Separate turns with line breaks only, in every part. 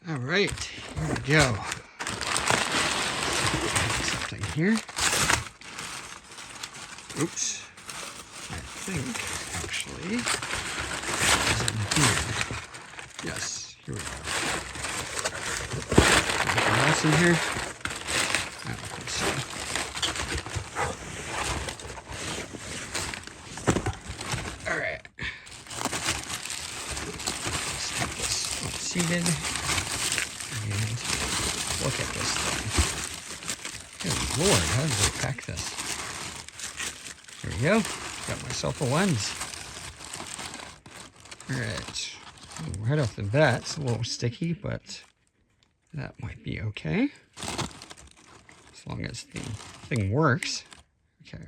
All right, here we go. Something here. Oops. I think actually is in here. Yes, here we go. Anything else in here? I don't think so. All right. Let's get this unseated. And look at this thing. Good Lord, how did they pack this? There we go. Got myself a lens. Alright. Right off the bat, it's a little sticky, but that might be okay. As long as the thing works. Okay.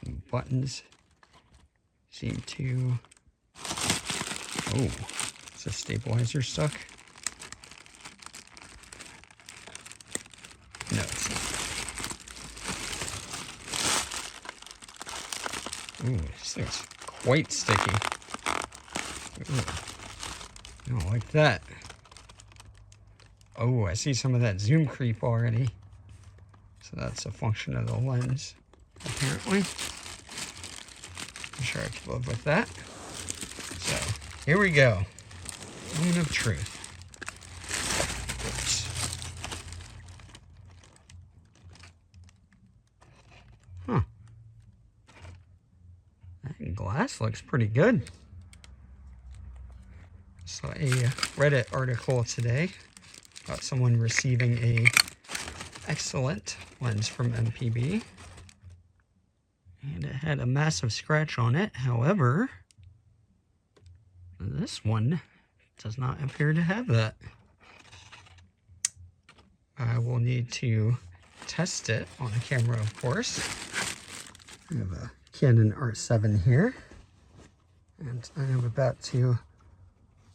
The buttons seem to... Oh, is the stabilizer stuck? No, it's not. Ooh, this thing's quite sticky. Ooh, I don't like that. Oh, I see some of that zoom creep already. So that's a function of the lens, apparently. I'm sure I can live with that. So, here we go. Moment of truth. Oops. Huh. That glass looks pretty good. Saw a Reddit article today about someone receiving a excellent lens from MPB. And it had a massive scratch on it. However, this one does not appear to have that. I will need to test it on the camera, of course. I have a Canon R7 here, and I am about to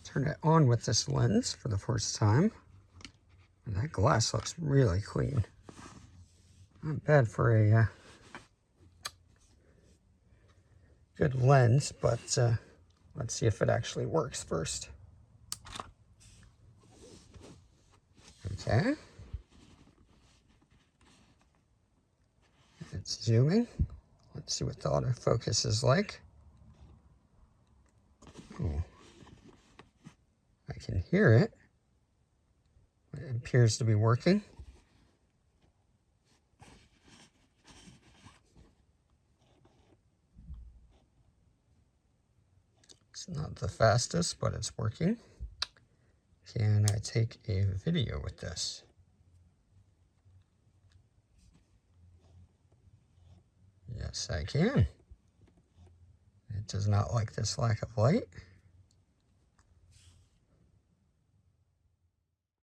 turn it on with this lens for the first time. And that glass looks really clean. Not bad for a good lens, but let's see if it actually works first. Okay. It's zooming. Let's see what the autofocus is like. Oh, I can hear it. It appears to be working. It's not the fastest, but it's working. Can I take a video with this? Yes, I can. It does not like this lack of light.